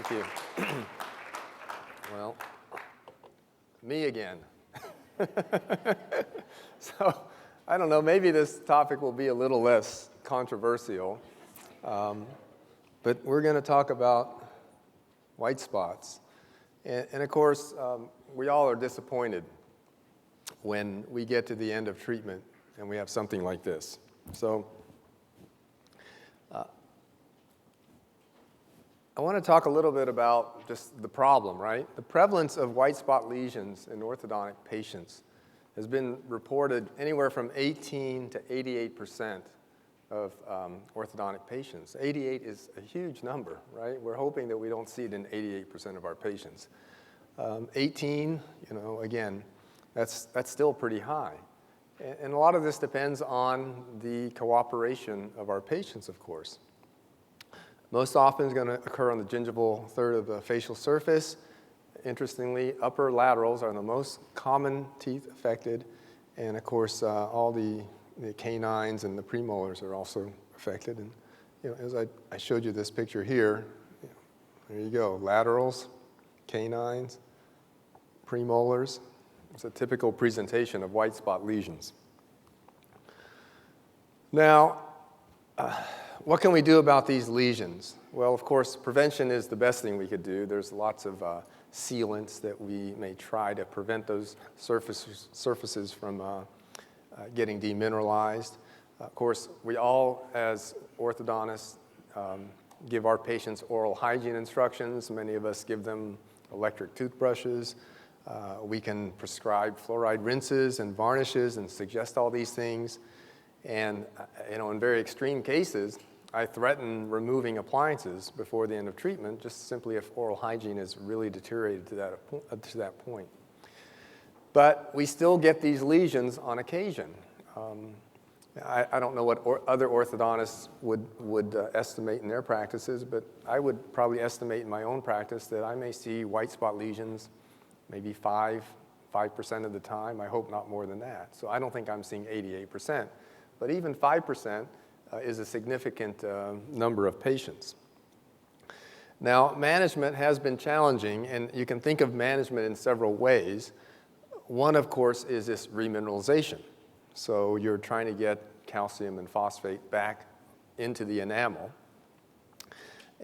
Thank you. Well, me again. So, I don't know, maybe this topic will be a little less controversial, but we're going to talk about white spots. And of course, we all are disappointed when we get to the end of treatment and we have something like this. So, I want to talk a little bit about just the problem, right? The prevalence of white spot lesions in orthodontic patients has been reported anywhere from 18 to 88% of orthodontic patients. 88 is a huge number, right? We're hoping that we don't see it in 88% of our patients. 18, again, that's still pretty high. And a lot of this depends on the cooperation of our patients, of course. Most often it's going to occur on the gingival third of the facial surface. Interestingly, upper laterals are the most common teeth affected. And of course, all the canines and the premolars are also affected. And as I showed you this picture here, there you go, laterals, canines, premolars. It's a typical presentation of white spot lesions. Now, what can we do about these lesions? Well, of course, prevention is the best thing we could do. There's lots of sealants that we may try to prevent those surfaces from getting demineralized. Of course, we all, as orthodontists, give our patients oral hygiene instructions. Many of us give them electric toothbrushes. We can prescribe fluoride rinses and varnishes and suggest all these things. And in very extreme cases, I threaten removing appliances before the end of treatment, just simply if oral hygiene is really deteriorated to that point. But we still get these lesions on occasion. I don't know what other orthodontists would estimate in their practices, but I would probably estimate in my own practice that I may see white spot lesions maybe 5% of the time. I hope not more than that. So I don't think I'm seeing 88%. But even 5% is a significant number of patients. Now, management has been challenging, and you can think of management in several ways. One, of course, is this remineralization. So you're trying to get calcium and phosphate back into the enamel.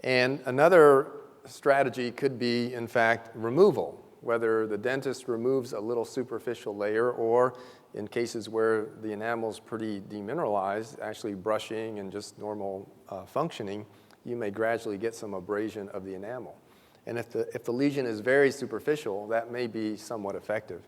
And another strategy could be, in fact, removal, whether the dentist removes a little superficial layer or in cases where the enamel is pretty demineralized, actually brushing and just normal functioning, you may gradually get some abrasion of the enamel. And if the lesion is very superficial, that may be somewhat effective.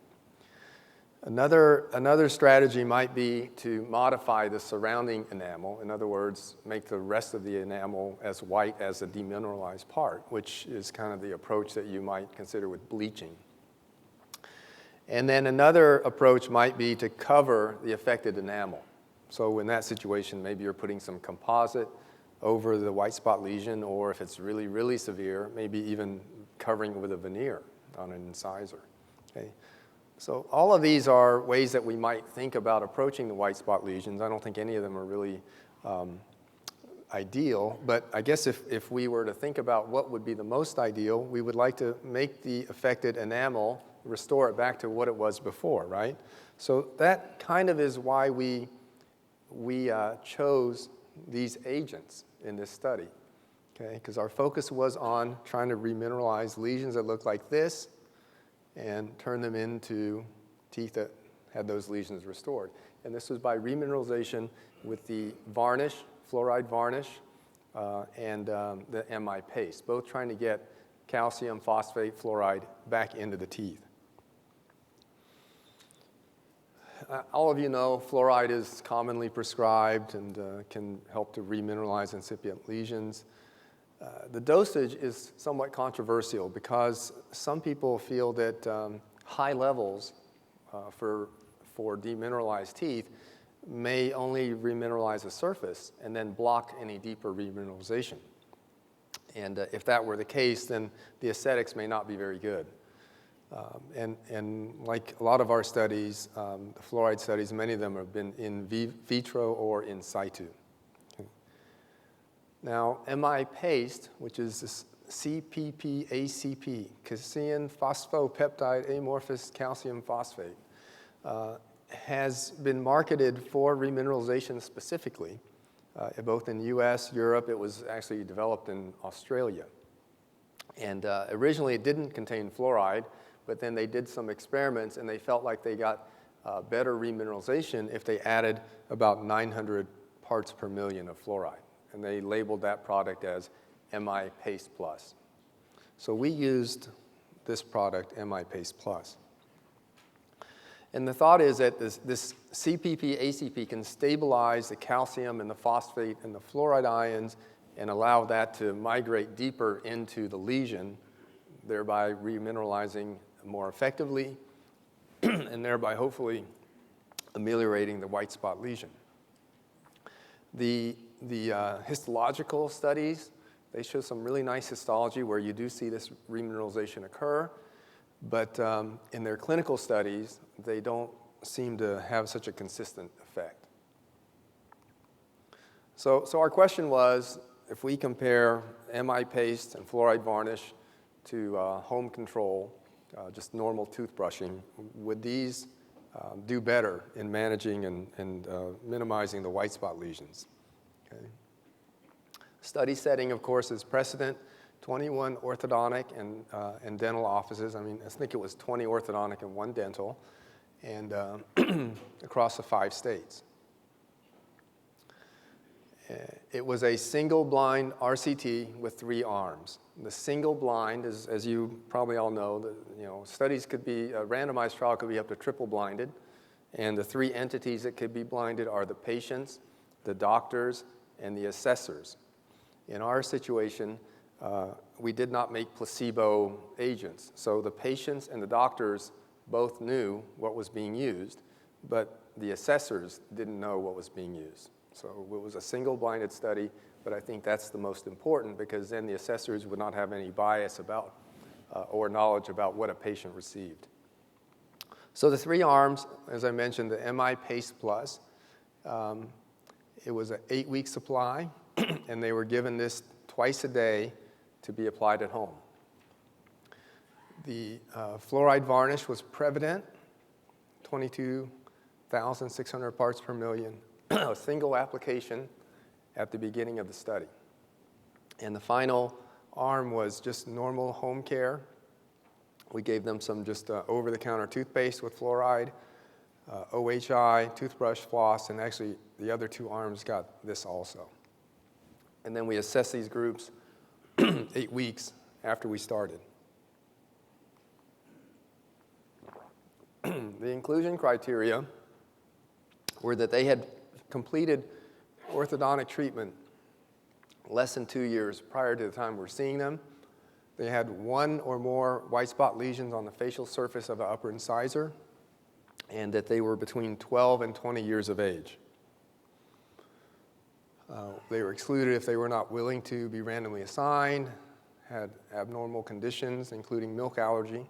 Another strategy might be to modify the surrounding enamel. In other words, make the rest of the enamel as white as the demineralized part, which is kind of the approach that you might consider with bleaching. And then another approach might be to cover the affected enamel. So in that situation, maybe you're putting some composite over the white spot lesion, or if it's really, really severe, maybe even covering with a veneer on an incisor. Okay? So all of these are ways that we might think about approaching the white spot lesions. I don't think any of them are really ideal, but I guess if we were to think about what would be the most ideal, we would like to make the affected enamel, restore it back to what it was before, right? So that kind of is why we chose these agents in this study, okay? Because our focus was on trying to remineralize lesions that look like this and turn them into teeth that had those lesions restored. And this was by remineralization with the varnish, fluoride varnish, and the MI paste, both trying to get calcium, phosphate, fluoride back into the teeth. All of you know fluoride is commonly prescribed and can help to remineralize incipient lesions. The dosage is somewhat controversial because some people feel that high levels for demineralized teeth may only remineralize the surface and then block any deeper remineralization. And if that were the case, then the aesthetics may not be very good. And like a lot of our studies, the fluoride studies, many of them have been in vitro or in situ. Okay. Now, MI paste, which is this CPP-ACP, casein phosphopeptide amorphous calcium phosphate, has been marketed for remineralization specifically, both in the US, Europe. It was actually developed in Australia. And originally it didn't contain fluoride, but then they did some experiments and they felt like they got better remineralization if they added about 900 parts per million of fluoride. And they labeled that product as MI Paste Plus. So we used this product, MI Paste Plus. And the thought is that this CPP-ACP can stabilize the calcium and the phosphate and the fluoride ions and allow that to migrate deeper into the lesion, thereby remineralizing more effectively and thereby hopefully ameliorating the white spot lesion. The histological studies, they show some really nice histology where you do see this remineralization occur, but in their clinical studies, they don't seem to have such a consistent effect. So our question was, if we compare MI paste and fluoride varnish to home control, just normal toothbrushing, would these do better in managing and minimizing the white spot lesions? Okay. Study setting, of course, is PRECEDENT, 21 orthodontic and dental offices. I mean, I think it was 20 orthodontic and 1 dental, and across the 5 states. It was a single-blind RCT with 3 arms. The single-blind, as you probably all know, studies could be, a randomized trial could be up to triple-blinded, and the 3 entities that could be blinded are the patients, the doctors, and the assessors. In our situation, we did not make placebo agents, so the patients and the doctors both knew what was being used, but the assessors didn't know what was being used. So it was a single-blinded study, but I think that's the most important because then the assessors would not have any bias about or knowledge about what a patient received. So the 3 arms, as I mentioned, the MI Paste Plus, it was an 8-week supply, and they were given this twice a day to be applied at home. The fluoride varnish was PreviDent, 22,600 parts per million, a single application at the beginning of the study. And the final arm was just normal home care. We gave them some just over-the-counter toothpaste with fluoride, OHI, toothbrush, floss, and actually the other 2 arms got this also. And then we assessed these groups 8 weeks after we started. The inclusion criteria were that they had completed orthodontic treatment less than 2 years prior to the time we're seeing them. They had 1 or more white spot lesions on the facial surface of the upper incisor, and that they were between 12 and 20 years of age. They were excluded if they were not willing to be randomly assigned, had abnormal conditions, including milk allergy,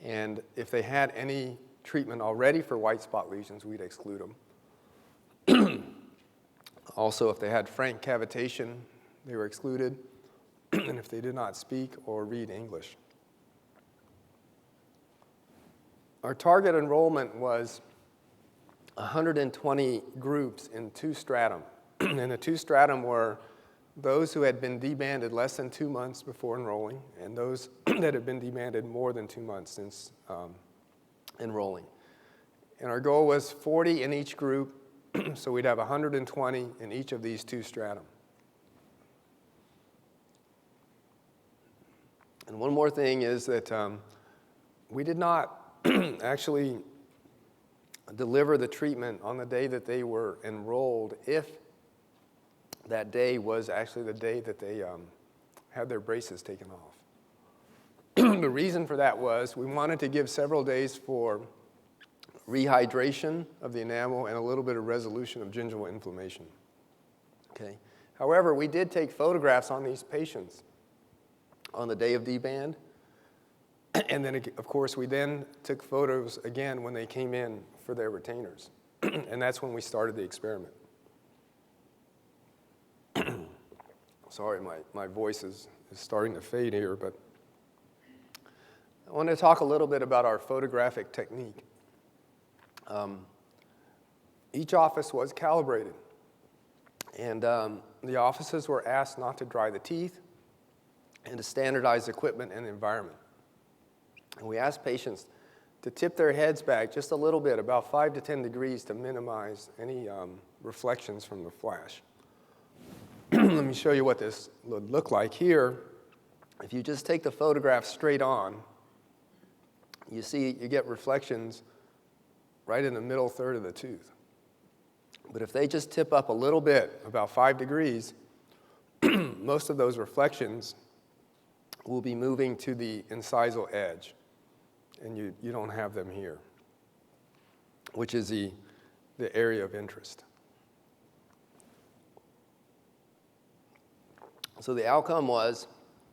and if they had any treatment already for white spot lesions, we'd exclude them. Also, if they had frank cavitation, they were excluded, and if they did not speak or read English. Our target enrollment was 120 groups in 2 stratum. And the 2 stratum were those who had been debanded less than 2 months before enrolling, and those that had been debanded more than 2 months since enrolling. And our goal was 40 in each group, so we'd have 120 in each of these 2 stratum. And one more thing is that we did not actually deliver the treatment on the day that they were enrolled if that day was actually the day that they had their braces taken off. The reason for that was we wanted to give several days for rehydration of the enamel and a little bit of resolution of gingival inflammation. Okay. However, we did take photographs on these patients on the day of deband, and then, of course, we then took photos again when they came in for their retainers, and that's when we started the experiment. Sorry, my voice is starting to fade here, but I want to talk a little bit about our photographic technique. Each office was calibrated, and the offices were asked not to dry the teeth and to standardize equipment and environment. And we asked patients to tip their heads back just a little bit, about 5 to 10 degrees, to minimize any reflections from the flash. Let me show you what this would look like here. If you just take the photograph straight on, you get reflections right in the middle third of the tooth. But if they just tip up a little bit, about 5 degrees, most of those reflections will be moving to the incisal edge, and you don't have them here, which is the area of interest. So the outcome was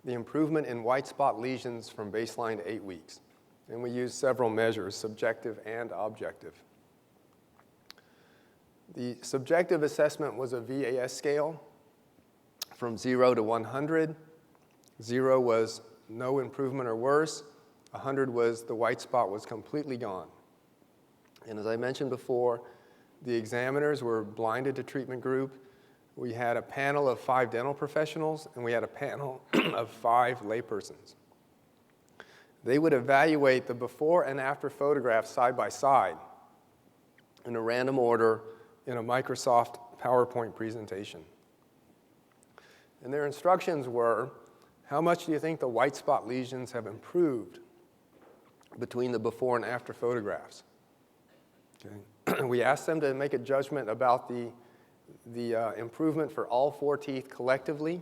the improvement in white spot lesions from baseline to 8 weeks. And we used several measures, subjective and objective. The subjective assessment was a VAS scale from 0 to 100. 0 was no improvement or worse. 100 was the white spot was completely gone. And as I mentioned before, the examiners were blinded to treatment group. We had a panel of 5 dental professionals, and we had a panel of 5 laypersons. They would evaluate the before and after photographs side by side in a random order in a Microsoft PowerPoint presentation. And their instructions were, how much do you think the white spot lesions have improved between the before and after photographs? Okay. We asked them to make a judgment about the improvement for all 4 teeth collectively.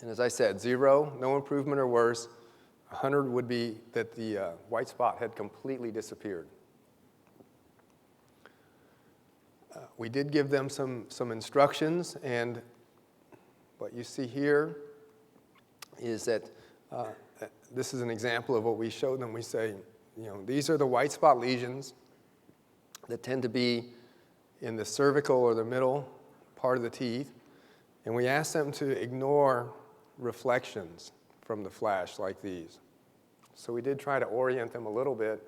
And as I said, 0, no improvement or worse. 100 would be that the white spot had completely disappeared. We did give them some instructions, and what you see here is that this is an example of what we showed them. We say, these are the white spot lesions that tend to be in the cervical or the middle part of the teeth, and we ask them to ignore reflections from the flash like these. So we did try to orient them a little bit.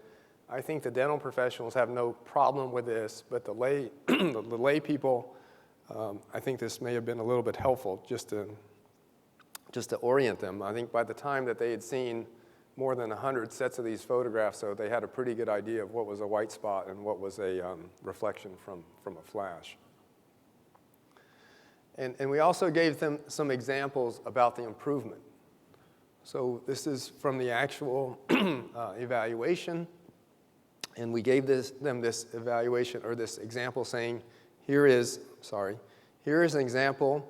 I think the dental professionals have no problem with this, but the lay people, I think this may have been a little bit helpful just to orient them. I think by the time that they had seen more than 100 sets of these photographs, so they had a pretty good idea of what was a white spot and what was a reflection from a flash. And we also gave them some examples about the improvement. So this is from the actual evaluation, and we gave them this evaluation or this example saying, here is an example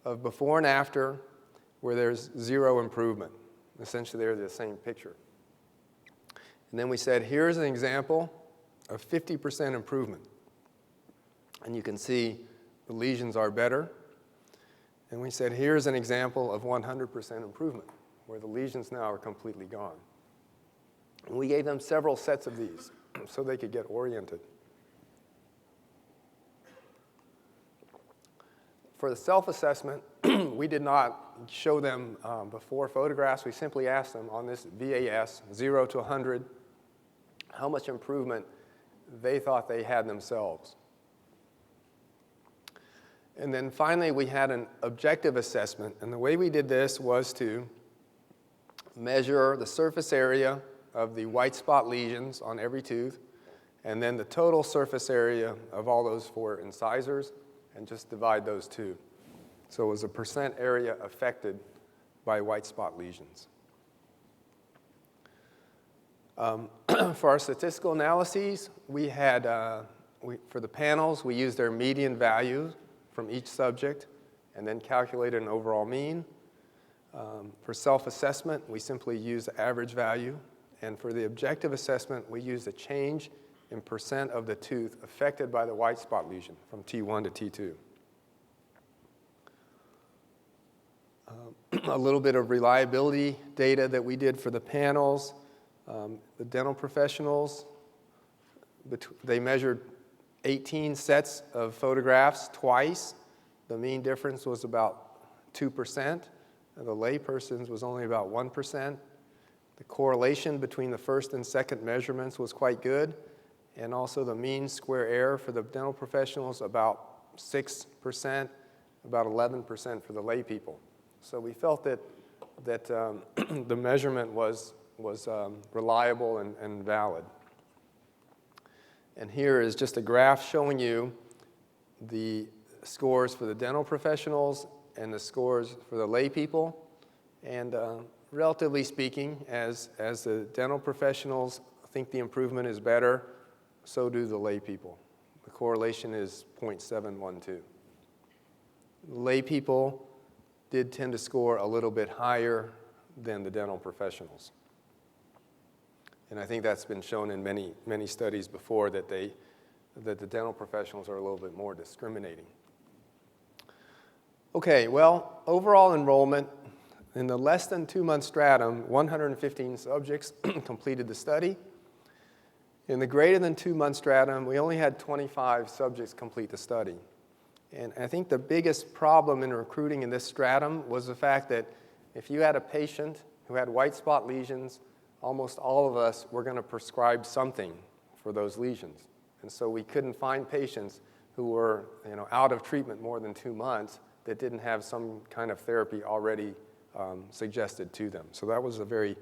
of before and after where there's 0 improvement. Essentially, they're the same picture. And then we said, here's an example of 50% improvement. And you can see the lesions are better. And we said, here's an example of 100% improvement, where the lesions now are completely gone. And we gave them several sets of these so they could get oriented. For the self-assessment, we did not show them before photographs. We simply asked them on this VAS, 0 to 100, how much improvement they thought they had themselves. And then finally, we had an objective assessment. And the way we did this was to measure the surface area of the white spot lesions on every tooth, and then the total surface area of all those 4 incisors, and just divide those 2. So it was a percent area affected by white spot lesions. For our statistical analyses, we had, for the panels, we used their median value from each subject and then calculated an overall mean. For self-assessment, we simply used the average value. And for the objective assessment, we used a change in percent of the tooth affected by the white spot lesion from T1 to T2. A little bit of reliability data that we did for the panels. The dental professionals, they measured 18 sets of photographs twice. The mean difference was about 2%. The laypersons was only about 1%. The correlation between the first and second measurements was quite good. And also the mean square error for the dental professionals, about 6%, about 11% for the lay people. So we felt that the measurement was reliable and valid. And here is just a graph showing you the scores for the dental professionals and the scores for the lay people. And relatively speaking, as the dental professionals think the improvement is better, so do the lay people. The correlation is 0.712. Lay people did tend to score a little bit higher than the dental professionals. And I think that's been shown in many studies before that the dental professionals are a little bit more discriminating. Okay, well, overall enrollment, in the less than 2-month stratum, 115 subjects completed the study. In the greater than 2-month stratum, we only had 25 subjects complete the study. And I think the biggest problem in recruiting in this stratum was the fact that if you had a patient who had white spot lesions, almost all of us were going to prescribe something for those lesions. And so we couldn't find patients who were out of treatment more than 2 months that didn't have some kind of therapy already suggested to them. So that was a very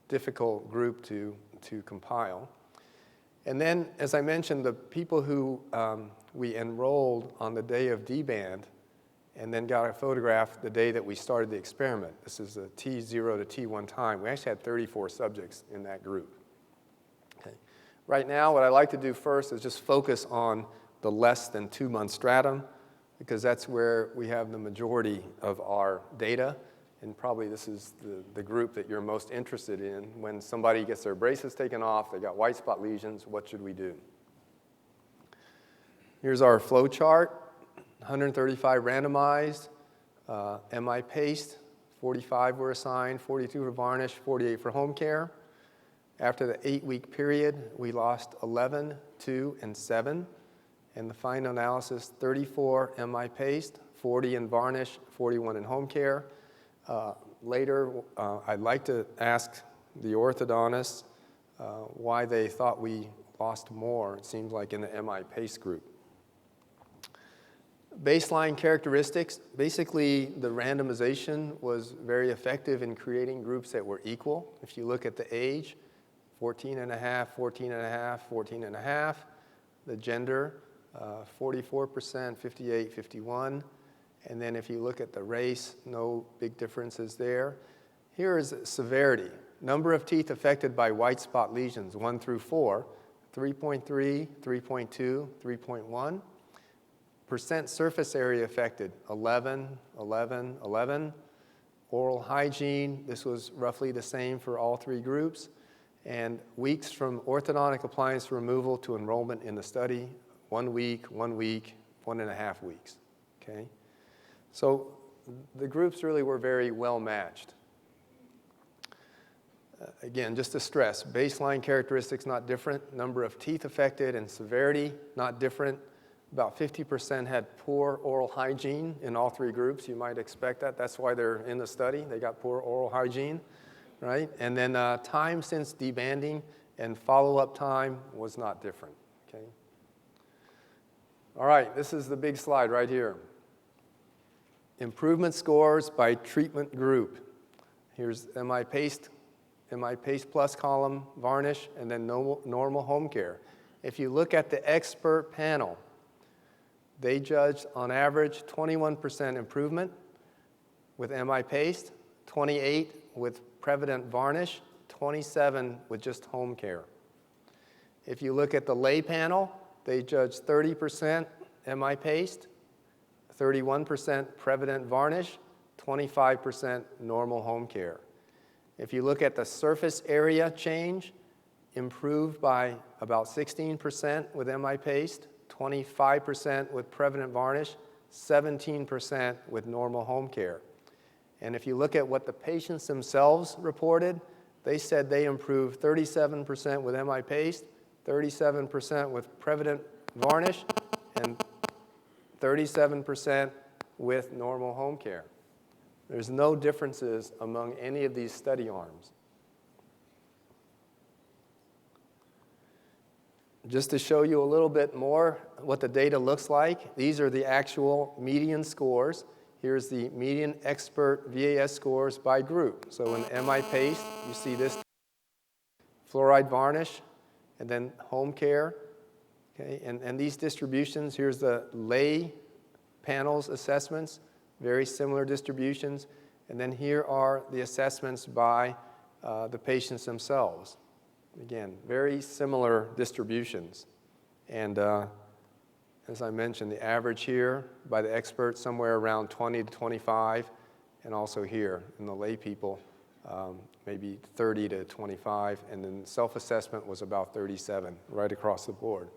difficult group to compile. And then, as I mentioned, the people who we enrolled on the day of D-band and then got a photograph the day that we started the experiment. This is a T0 to T1 time. We actually had 34 subjects in that group. Okay. Right now, what I like to do first is just focus on the less than 2-month stratum, because that's where we have the majority of our data. And probably this is the group that you're most interested in. When somebody gets their braces taken off, they got white spot lesions, what should we do? Here's our flow chart. 135 randomized, MI paste, 45 were assigned, 42 for varnish, 48 for home care. After the 8-week period, we lost 11, 2, and 7. And the final analysis, 34 MI paste, 40 in varnish, 41 in home care. Later, I'd like to ask the orthodontists why they thought we lost more, it seems like in the MI paste group. Baseline characteristics, basically the randomization was very effective in creating groups that were equal. If you look at the age, 14 and a half, 14 and a half, 14 and a half. The gender, 44%, 58, 51. And then if you look at the race, no big differences there. Here is severity. Number of teeth affected by white spot lesions, 1 through 4, 3.3, 3.2, 3.1. Percent surface area affected, 11, 11, 11. Oral hygiene, this was roughly the same for all 3 groups. And weeks from orthodontic appliance removal to enrollment in the study, 1 week, 1 week, 1.5 weeks, okay? So the groups really were very well matched. Again, just to stress, baseline characteristics not different, number of teeth affected and severity not different. About 50% had poor oral hygiene in all 3 groups. You might expect that. That's why they're in the study. They got poor oral hygiene, right? And then time since debanding and follow-up time was not different, okay? All right, this is the big slide right here. Improvement scores by treatment group. Here's MI paste plus column, varnish, and then normal home care. If you look at the expert panel, they judged on average 21% improvement with MI paste, 28 with PreviDent varnish, 27 with just home care. If you look at the lay panel, they judged 30% MI paste, 31% PreviDent varnish, 25% normal home care. If you look at the surface area change, improved by about 16% with MI paste, 25% with PreviDent varnish, 17% with normal home care. And if you look at what the patients themselves reported, they said they improved 37% with MI paste, 37% with PreviDent varnish, and 37% with normal home care. There's no differences among any of these study arms. Just to show you a little bit more what the data looks like, these are the actual median scores. Here's the median expert VAS scores by group. So in MI paste, you see this fluoride varnish, and then home care. Okay, and these distributions, here's the lay panels assessments, very similar distributions. And then here are the assessments by the patients themselves. Again, very similar distributions. And as I mentioned, the average here by the experts somewhere around 20 to 25, and also here in the lay people, maybe 30 to 25, and then self-assessment was about 37 right across the board.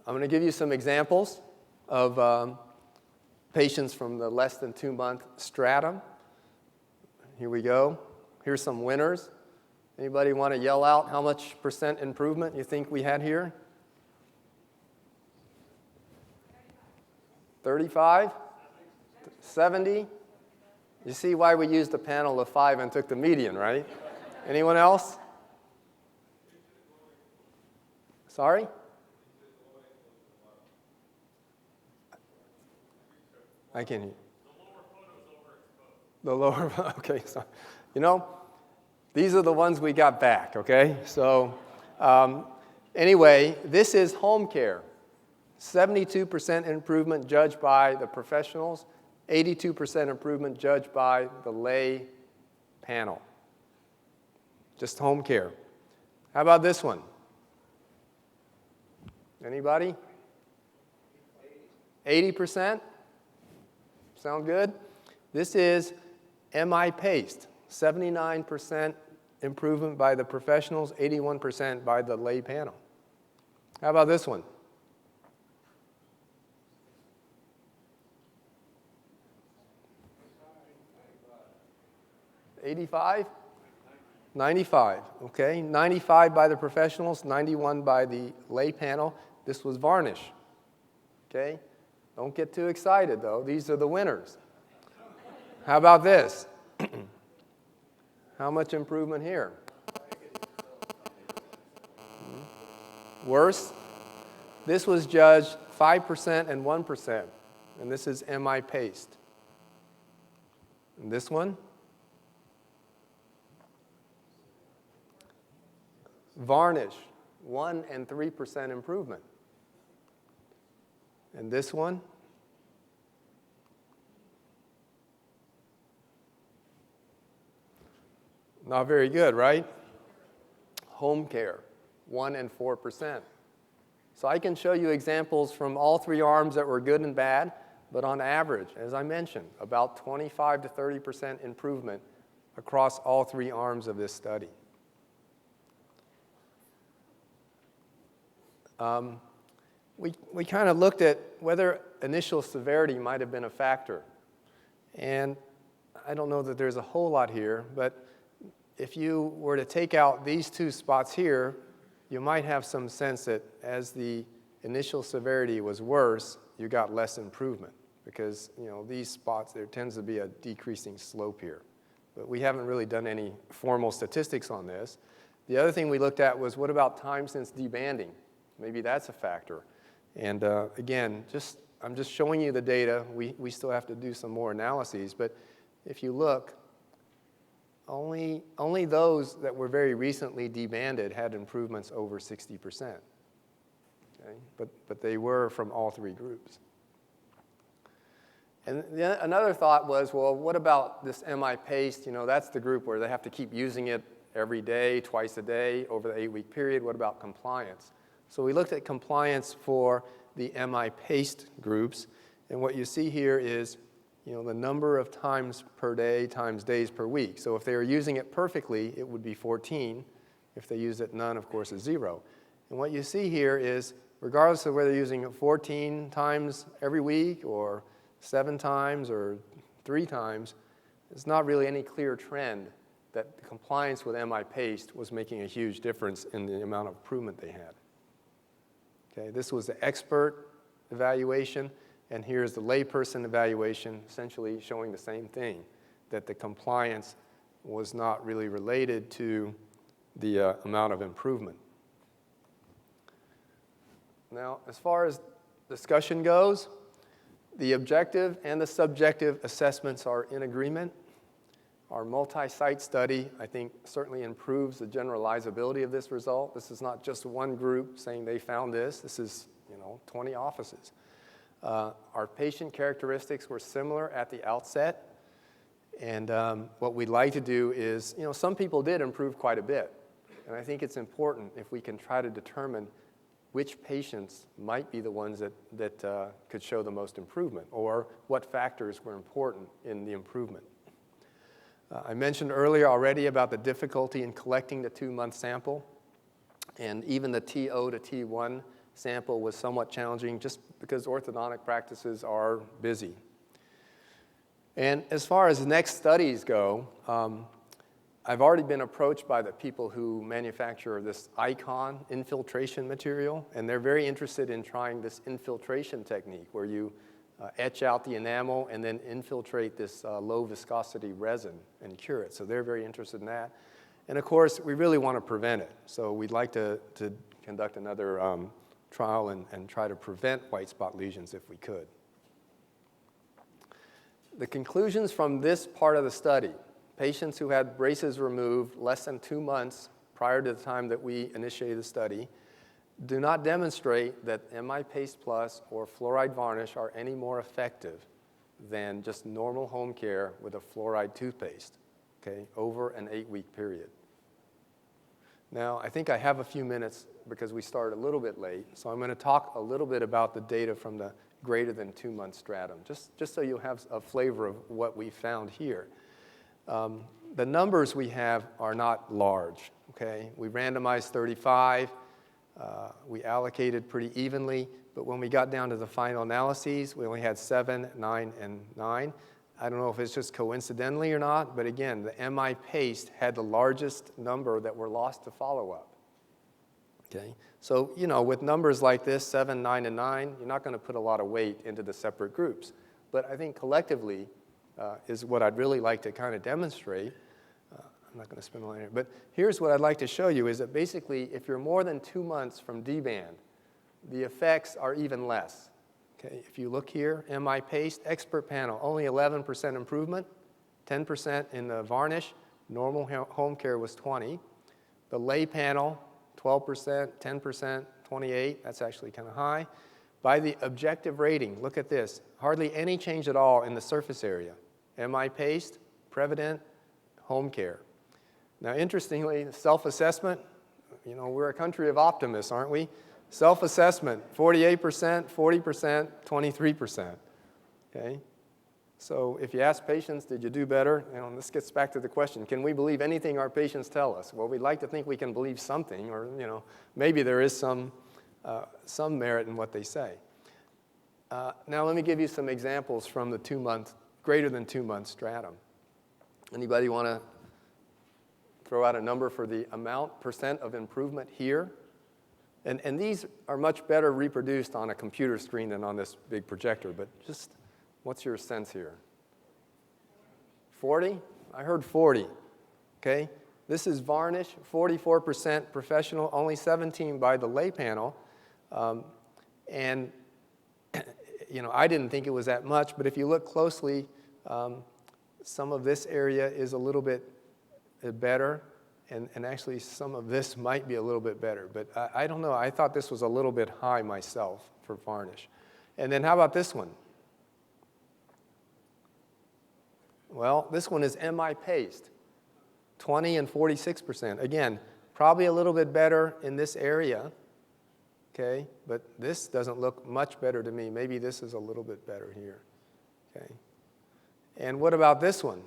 I'm going to give you some examples of patients from the less than 2-month stratum. Here we go. Here's some winners. Anybody want to yell out how much % improvement you think we had here? 35? 70? You see why we used a panel of 5 and took the median, right? Anyone else? Sorry? I can't hear. The lower, okay. So, you know, these are the ones we got back, okay? So anyway, this is home care. 72% improvement judged by the professionals, 82% improvement judged by the lay panel. Just home care. How about this one? Anybody? 80%? Sound good? This is MI paste. 79% improvement by the professionals, 81% by the lay panel. How about this one? 85? 95, okay. 95 by the professionals, 91 by the lay panel. This was varnish, okay. Don't get too excited, though. These are the winners. How about this? How much improvement here? Worse? This was judged 5% and 1%, and this is MI paste. And this one? Varnish, 1 and 3% improvement. And this one? Not very good, right? Home care, 1 and 4%. So I can show you examples from all 3 arms that were good and bad, but on average, as I mentioned, about 25 to 30% improvement across all 3 arms of this study. We kind of looked at whether initial severity might have been a factor. And I don't know that there's a whole lot here, but if you were to take out these 2 spots here, you might have some sense that as the initial severity was worse, you got less improvement. Because, you know, these spots, there tends to be a decreasing slope here. But we haven't really done any formal statistics on this. The other thing we looked at was, what about time since debanding? Maybe that's a factor. And again, I'm just showing you the data. We still have to do some more analyses. But if you look, only those that were very recently debanded had improvements over 60%. Okay? But they were from all 3 groups. And another thought was, well, what about this MI paste? You know, that's the group where they have to keep using it every day, twice a day, over the 8-week period. What about compliance? So we looked at compliance for the MI paste groups, and what you see here is, you know, the number of times per day times days per week. So if they were using it perfectly, it would be 14. If they use it none, of course, is 0. And what you see here is, regardless of whether they're using it 14 times every week or 7 times or 3 times, there's not really any clear trend that the compliance with MI paste was making a huge difference in the amount of improvement they had. Okay, this was the expert evaluation. And here's the layperson evaluation, essentially showing the same thing, that the compliance was not really related to the amount of improvement. Now, as far as discussion goes, the objective and the subjective assessments are in agreement. Our multi-site study, I think, certainly improves the generalizability of this result. This is not just one group saying they found this. This is, 20 offices. Our patient characteristics were similar at the outset. And what we'd like to do is, some people did improve quite a bit. And I think it's important if we can try to determine which patients might be the ones that could show the most improvement, or what factors were important in the improvement. I mentioned earlier already about the difficulty in collecting the 2-month sample, and even the TO to T1 sample was somewhat challenging just because orthodontic practices are busy. And as far as next studies go, I've already been approached by the people who manufacture this Icon infiltration material, and they're very interested in trying this infiltration technique where you etch out the enamel and then infiltrate this low viscosity resin and cure it. So they're very interested in that. And of course, we really want to prevent it. So we'd like to conduct another trial and try to prevent white spot lesions if we could. The conclusions from this part of the study: patients who had braces removed less than 2 months prior to the time that we initiated the study do not demonstrate that MI Paste Plus or fluoride varnish are any more effective than just normal home care with a fluoride toothpaste, over an 8-week period. Now, I think I have a few minutes because we started a little bit late, so I'm going to talk a little bit about the data from the greater than 2-month stratum, just so you have a flavor of what we found here. The numbers we have are not large, We randomized 35. We allocated pretty evenly, but when we got down to the final analyses, we only had 7, 9, and 9. I don't know if it's just coincidentally or not, but again, the MI Paste had the largest number that were lost to follow-up. So, with numbers like this, 7, 9, and 9, you're not going to put a lot of weight into the separate groups. But I think collectively is what I'd really like to kind of demonstrate. I'm not going to spend a lot here. But here's what I'd like to show you is that basically, if you're more than 2 months from D-band, the effects are even less. If you look here, MI Paste, expert panel, only 11% improvement, 10% in the varnish. Normal home care was 20. The lay panel, 12%, 10%, 28. That's actually kind of high. By the objective rating, look at this. Hardly any change at all in the surface area. MI Paste, PreviDent, home care. Now, interestingly, self-assessment, we're a country of optimists, aren't we? Self-assessment, 48%, 40%, 23%. So if you ask patients, did you do better? This gets back to the question, can we believe anything our patients tell us? Well, we'd like to think we can believe something, or maybe there is some merit in what they say. Now let me give you some examples from the greater than 2-month stratum. Anybody want to throw out a number for the percent of improvement here? And these are much better reproduced on a computer screen than on this big projector, but just what's your sense here? 40? I heard 40. This is varnish, 44% professional, only 17 by the lay panel. And I didn't think it was that much, but if you look closely, some of this area is a little bit better, and actually some of this might be a little bit better. But I don't know. I thought this was a little bit high myself for varnish. And then how about this one? Well, this one is MI Paste, 20 and 46%. Again, probably a little bit better in this area, but this doesn't look much better to me. Maybe this is a little bit better here, And what about this one?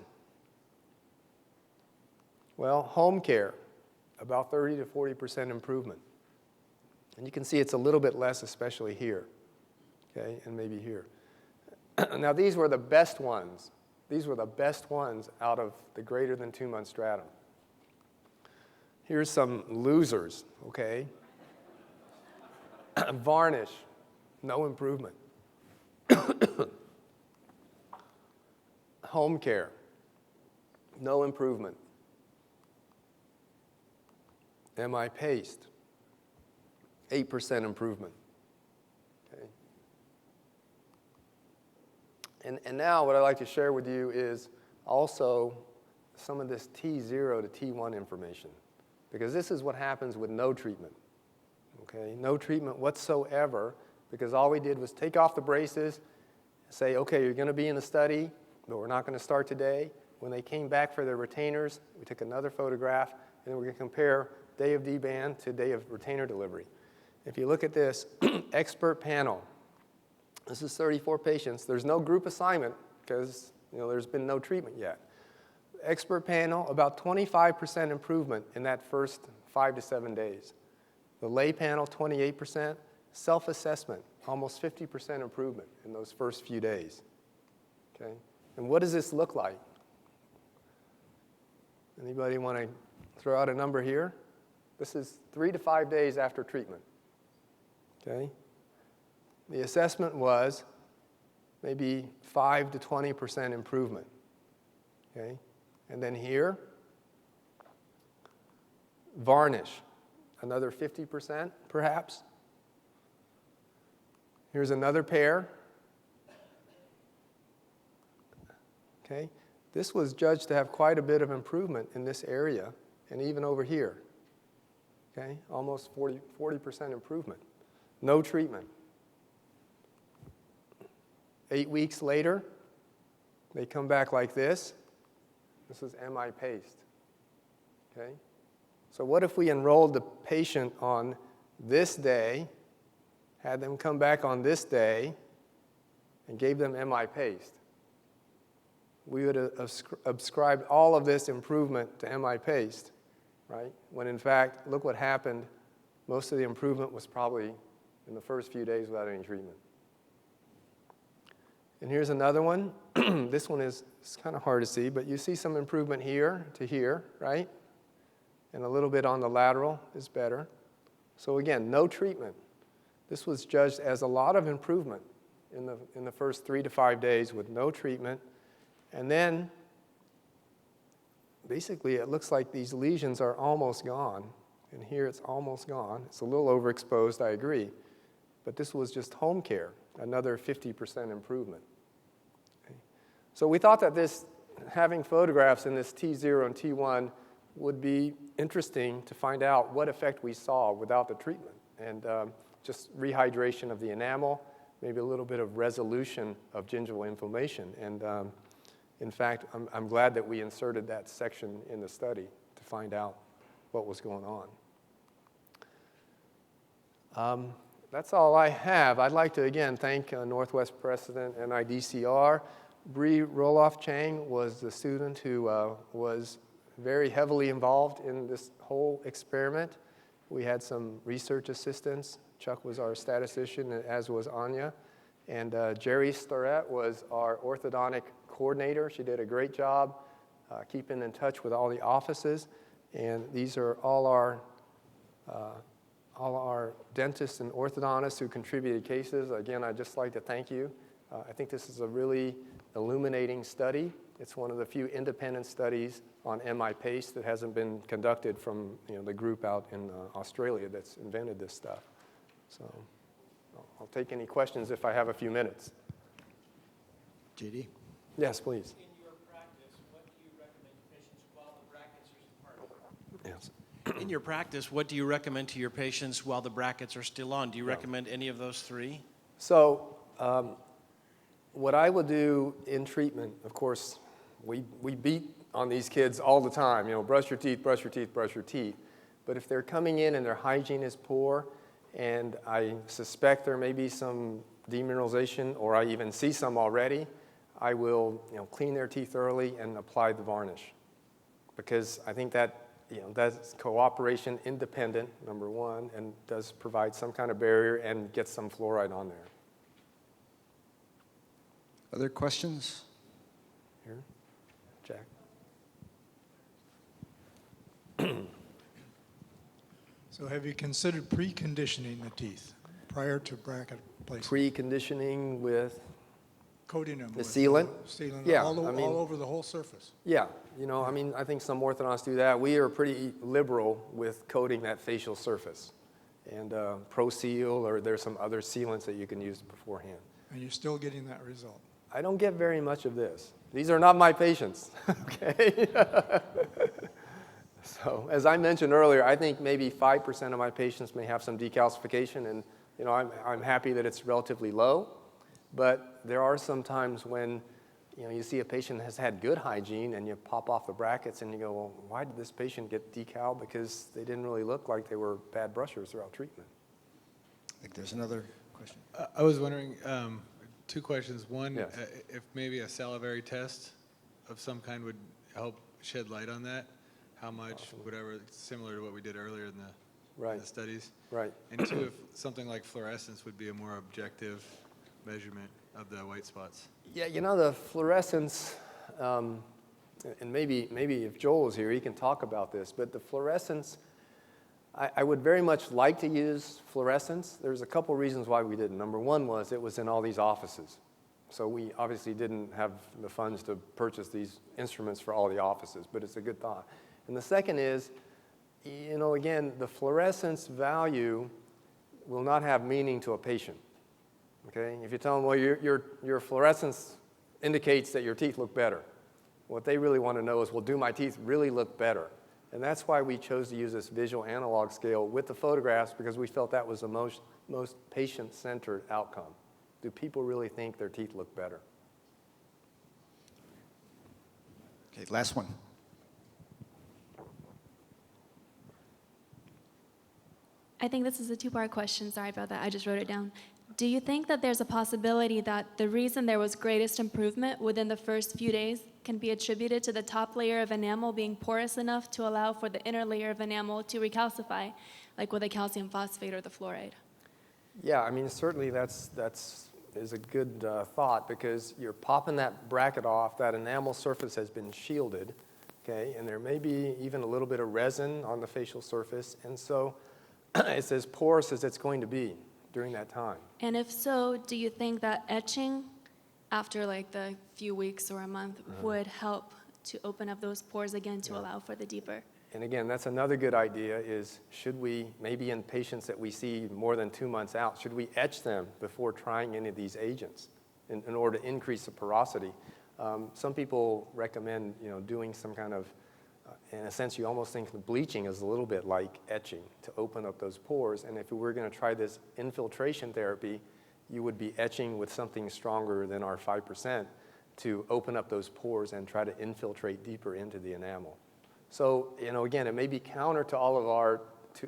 Well, home care, about 30 to 40% improvement. And you can see it's a little bit less, especially here, and maybe here. Now, these were the best ones. These were the best ones out of the greater than 2-month stratum. Here's some losers, Varnish, no improvement. Home care, no improvement. MI paste, 8% improvement. Okay. And now what I'd like to share with you is also some of this T0 to T1 information, because this is what happens with no treatment. Okay, no treatment whatsoever, because all we did was take off the braces, say, okay, you're going to be in the study, but we're not going to start today. When they came back for their retainers, we took another photograph, and we're going to compare day of D-band to day of retainer delivery. If you look at this expert panel, this is 34 patients. There's no group assignment because there's been no treatment yet. Expert panel, about 25% improvement in that first 5 to 7 days. The lay panel, 28%. Self-assessment, almost 50% improvement in those first few days. Okay? And what does this look like? Anybody want to throw out a number here? This is 3 to 5 days after treatment. Okay? The assessment was maybe 5 to 20% improvement. Okay? And then here, varnish, another 50% perhaps. Here's another pair. Okay? This was judged to have quite a bit of improvement in this area and even over here. Okay? Almost 40% improvement. No treatment. 8 weeks later, they come back like this. This is MI paste. Okay? So what if we enrolled the patient on this day, had them come back on this day, and gave them MI paste? We would have ascribed all of this improvement to MI paste, right? When in fact, look what happened. Most of the improvement was probably in the first few days without any treatment. And here's another one. This one is kind of hard to see, but you see some improvement here to here, right? And a little bit on the lateral is better. So again, no treatment. This was judged as a lot of improvement in the first 3 to 5 days with no treatment. And then, basically, it looks like these lesions are almost gone. And here it's almost gone. It's a little overexposed, I agree. But this was just home care, another 50% improvement. Okay. So we thought that having photographs in this T0 and T1 would be interesting to find out what effect we saw without the treatment. And just rehydration of the enamel, maybe a little bit of resolution of gingival inflammation. And in fact, I'm glad that we inserted that section in the study to find out what was going on. That's all I have. I'd like to, again, thank Northwest Precedent and IDCR. Bree Roloff-Chang was the student who was very heavily involved in this whole experiment. We had some research assistants. Chuck was our statistician, as was Anya. And Jerry Starrett was our orthodontic coordinator. She did a great job keeping in touch with all the offices. And these are all our dentists and orthodontists who contributed cases. Again, I'd just like to thank you. I think this is a really illuminating study. It's one of the few independent studies on MI paste that hasn't been conducted from the group out in Australia that's invented this stuff. So I'll take any questions if I have a few minutes. JD? Yes, please. In your practice, what do you recommend to patients while the brackets are Yes. in your practice, what do you recommend to your patients while the brackets are still on? Do you recommend any of those three? So what I will do in treatment, of course, we beat on these kids all the time. Brush your teeth, brush your teeth, brush your teeth. But if they're coming in and their hygiene is poor, and I suspect there may be some demineralization, or I even see some already, I will clean their teeth early and apply the varnish. Because I think that that's cooperation independent, number one, and does provide some kind of barrier and get some fluoride on there. Other questions? Here, Jack. So have you considered preconditioning the teeth prior to bracket placement? Preconditioning with? coating them? The with sealant? Sealant, Yeah, all I mean- over the whole surface? Yeah, I mean, I think some orthodontists do that. We are pretty liberal with coating that facial surface. And ProSeal, or there's some other sealants that you can use beforehand. And you're still getting that result? I don't get very much of this. These are not my patients, okay? So, as I mentioned earlier, I think maybe 5% of my patients may have some decalcification, and I'm happy that it's relatively low. But there are some times when you see a patient has had good hygiene, and you pop off the brackets, and you go, well, why did this patient get decal? Because they didn't really look like they were bad brushers throughout treatment. I think there's another question. I was wondering, two questions. One, Yes. if maybe a salivary test of some kind would help shed light on that, how much, whatever, similar to what we did earlier in the studies. Right. And two, if something like fluorescence would be a more objective measurement of the white spots. Yeah, the fluorescence, and maybe if Joel is here, he can talk about this, but the fluorescence, I would very much like to use fluorescence. There's a couple reasons why we didn't. Number one was it was in all these offices. So we obviously didn't have the funds to purchase these instruments for all the offices, but it's a good thought. And the second is, again, the fluorescence value will not have meaning to a patient. Okay? If you tell them, well, your fluorescence indicates that your teeth look better. What they really want to know is, well, do my teeth really look better? And that's why we chose to use this visual analog scale with the photographs, because we felt that was the most patient-centered outcome. Do people really think their teeth look better? Okay, last one. I think this is a two-part question. Sorry about that. I just wrote it down. Do you think that there's a possibility that the reason there was greatest improvement within the first few days can be attributed to the top layer of enamel being porous enough to allow for the inner layer of enamel to recalcify, like with the calcium phosphate or the fluoride? Yeah, I mean, certainly that's a good thought, because you're popping that bracket off, that enamel surface has been shielded, okay, and there may be even a little bit of resin on the facial surface, and so it's as porous as it's going to be during that time. And if so, do you think that etching after like the few weeks or a month would help to open up those pores again to allow for the deeper? And again, that's another good idea, is should we, maybe in patients that we see more than 2 months out, should we etch them before trying any of these agents in order to increase the porosity? Some people recommend doing some kind of, in a sense, you almost think bleaching is a little bit like etching to open up those pores. And if we were going to try this infiltration therapy, you would be etching with something stronger than our 5% to open up those pores and try to infiltrate deeper into the enamel. So, again, it may be counter to all of our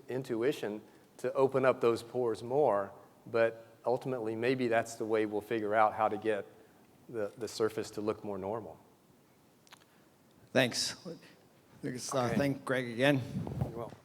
intuition to open up those pores more, but ultimately maybe that's the way we'll figure out how to get the surface to look more normal. Thanks. Let's Okay. thank Greg again. You're welcome.